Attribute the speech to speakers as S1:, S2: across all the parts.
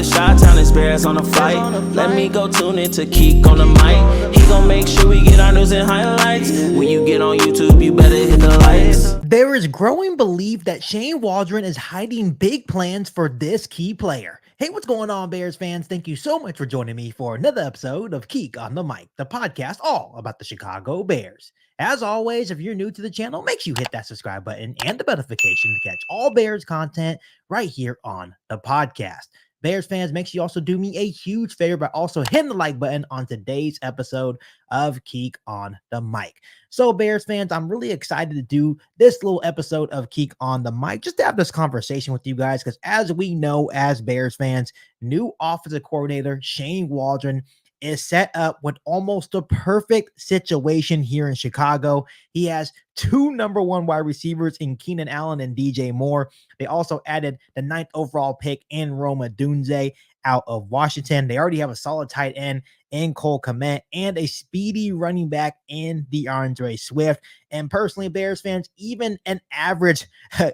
S1: it's Chi-Town, it's Bears on the flight. Let me go tune in to KIEQ on the mic. He gon' make sure we get our news and highlights. When you get on YouTube, you better hit the likes.
S2: There is growing belief that Shane Waldron is hiding big plans for this key player. Hey, what's going on, Bears fans? Thank you so much for joining me for another episode of KIEQ on the Mic, the podcast all about the Chicago Bears. As always, if you're new to the channel, make sure you hit that subscribe button and the notification to catch all Bears content right here on the podcast. Bears fans, make sure you also do me a huge favor by also hitting the like button on today's episode of KIEQ on the Mic. So, Bears fans, I'm really excited to do this little episode of KIEQ on the Mic, just to have this conversation with you guys, because as we know, as Bears fans, new offensive coordinator Shane Waldron is set up with almost the perfect situation here in Chicago. He has two number one wide receivers in Keenan Allen and DJ Moore. They also added the 9th overall pick in Odunze out of Washington. They already have a solid tight end in Cole Kmet and a speedy running back in DeAndre Swift. And personally, Bears fans, even an average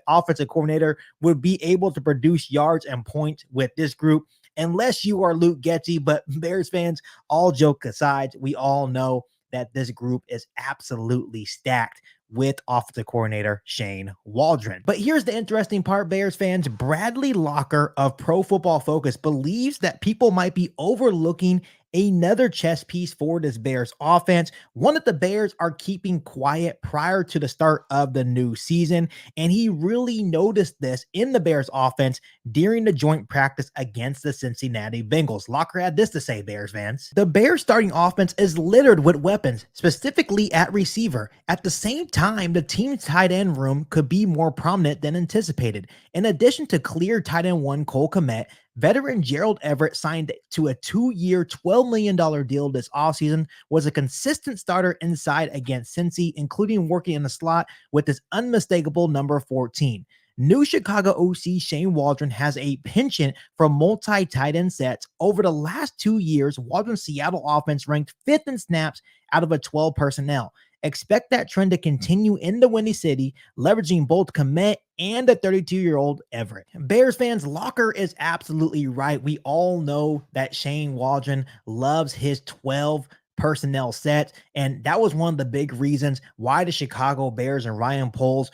S2: offensive coordinator would be able to produce yards and points with this group, unless you are Luke Getsy. But Bears fans, all joke aside, we all know that this group is absolutely stacked with offensive coordinator Shane Waldron. But here's the interesting part, Bears fans. Bradley Locker of Pro Football Focus believes that people might be overlooking another chess piece for this Bears offense, one that the Bears are keeping quiet prior to the start of the new season. And he really noticed this in the Bears offense during the joint practice against the Cincinnati Bengals. Locker had this to say, Bears fans: the Bears starting offense is littered with weapons, specifically at receiver. At the same time, the team's tight end room could be more prominent than anticipated. In addition to clear tight end one Cole Kmet, veteran Gerald Everett signed to a 2-year, $12 million deal this offseason, was a consistent starter inside against Cincy, including working in the slot with his unmistakable number 14. New Chicago OC Shane Waldron has a penchant for multi-tight end sets. Over the last 2 years, Waldron's Seattle offense ranked 5th in snaps out of a 12 personnel. Expect that trend to continue in the Windy City, leveraging both Kmet and the 32-year-old Everett. Bears fans, Locker is absolutely right. We all know that Shane Waldron loves his 12 personnel sets, and that was one of the big reasons why the Chicago Bears and Ryan Poles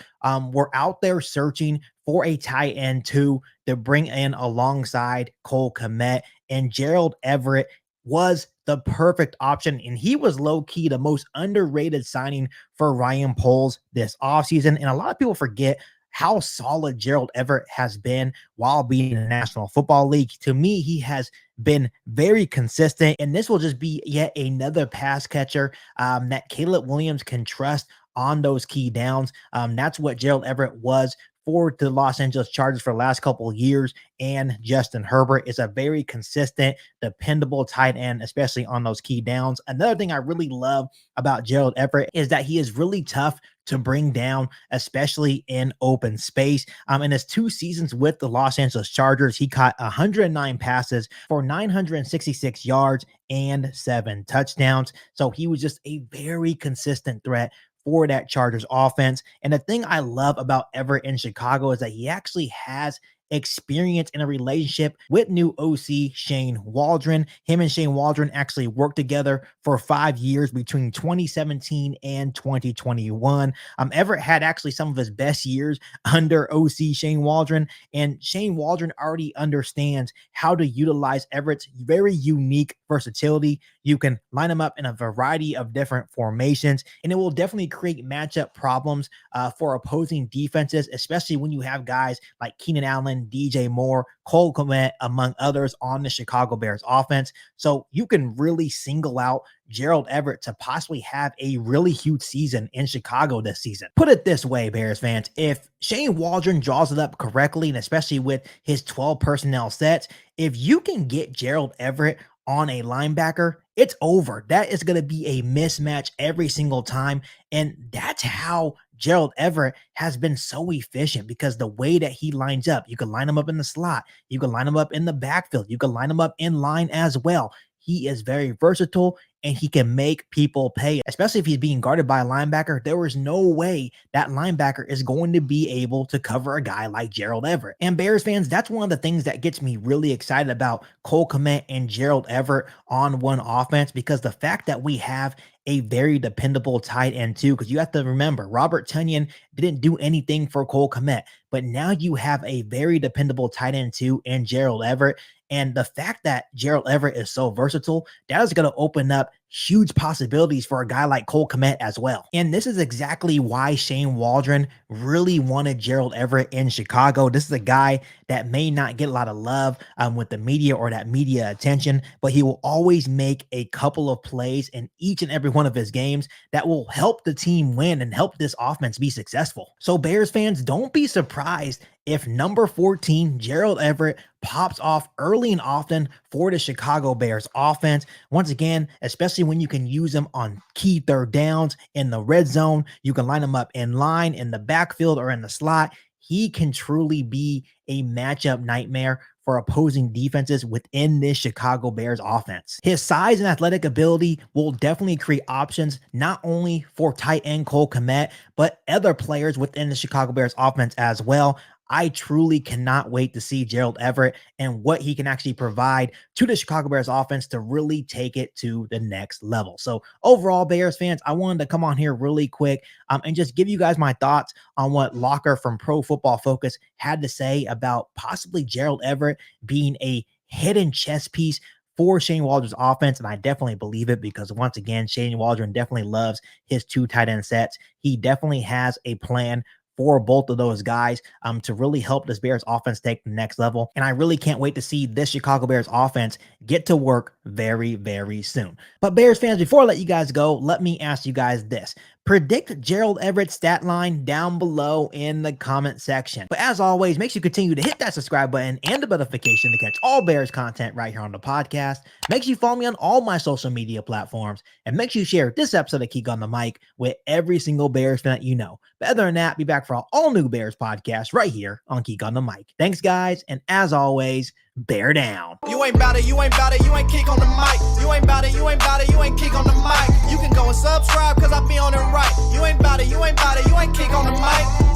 S2: were out there searching for a tight end to bring in alongside Cole Kmet, and Gerald Everett was the perfect option, and he was low-key the most underrated signing for Ryan Poles this offseason. And a lot of people forget how solid Gerald Everett has been while being in the National Football League. To me, he has been very consistent, and this will just be yet another pass catcher that Caleb Williams can trust on those key downs. That's what Gerald Everett was for the Los Angeles Chargers for the last couple of years, and Justin Herbert is a very consistent, dependable tight end, especially on those key downs. Another thing I really love about Gerald Everett is that he is really tough to bring down, especially in open space. In his 2 seasons with the Los Angeles Chargers, he caught 109 passes for 966 yards and 7 touchdowns. So he was just a very consistent threat for that Chargers offense. And the thing I love about Everett in Chicago is that he actually has experience in a relationship with new OC Shane Waldron. Him and Shane Waldron actually worked together for 5 years between 2017 and 2021. Everett had actually some of his best years under OC Shane Waldron, and Shane Waldron already understands how to utilize Everett's very unique versatility. You can line him up in a variety of different formations, and it will definitely create matchup problems for opposing defenses, especially when you have guys like Keenan Allen, DJ Moore, Cole Kmet, among others, on the Chicago Bears offense. So you can really single out Gerald Everett to possibly have a really huge season in Chicago this season. Put it this way, Bears fans, if Shane Waldron draws it up correctly, and especially with his 12 personnel sets, if you can get Gerald Everett on a linebacker, it's over. That is going to be a mismatch every single time. And that's how Gerald Everett has been so efficient, because the way that he lines up, you can line him up in the slot, you can line him up in the backfield, you can line him up in line as well. he is very versatile and he can make people pay, especially if he's being guarded by a linebacker. There is no way that linebacker is going to be able to cover a guy like Gerald Everett. And Bears fans, that's one of the things that gets me really excited about Cole Kmet and Gerald Everett on one offense, because the fact that we have a very dependable tight end too, because you have to remember, Robert Tonyan didn't do anything for Cole Kmet, but now you have a very dependable tight end too in Gerald Everett. And the fact that Gerald Everett is so versatile, that is going to open up huge possibilities for a guy like Cole Kmet as well. And this is exactly why Shane Waldron really wanted Gerald Everett in Chicago. This is a guy that may not get a lot of love with the media or that media attention, but he will always make a couple of plays in each and every one of his games that will help the team win and help this offense be successful. So Bears fans, don't be surprised if number 14, Gerald Everett, pops off early and often for the Chicago Bears offense. Once again, especially when you can use him on key third downs in the red zone, you can line him up in line, in the backfield, or in the slot. He can truly be a matchup nightmare for opposing defenses within this Chicago Bears offense. His size and athletic ability will definitely create options not only for tight end Cole Kmet, but other players within the Chicago Bears offense as well. I truly cannot wait to see Gerald Everett and what he can actually provide to the Chicago Bears offense to really take it to the next level. So overall, Bears fans, I wanted to come on here really quick and just give you guys my thoughts on what Locker from Pro Football Focus had to say about possibly Gerald Everett being a hidden chess piece for Shane Waldron's offense. And I definitely believe it, because once again, Shane Waldron definitely loves his two tight end sets. He definitely has a plan for both of those guys to really help this Bears offense take the next level. And I really can't wait to see this Chicago Bears offense get to work very, very soon. But Bears fans, before I let you guys go, let me ask you guys this. Predict Gerald Everett's stat line down below in the comment section. But as always, make sure you continue to hit that subscribe button and the notification to catch all Bears content right here on the podcast. Make sure you follow me on all my social media platforms, and make sure you share this episode of KIEQ on the Mic with every single Bears fan that you know. But other than that, be back for all new Bears podcasts right here on KIEQ on the Mic. Thanks, guys, and as always, bear down.
S3: You ain't bout it, you ain't bout it, you ain't KIEQ on the mic. You ain't bout it, you ain't bout it, you ain't KIEQ on the mic. You can go and subscribe, cause I be on it right. You ain't bout it, you ain't bout it, you ain't KIEQ on the mic.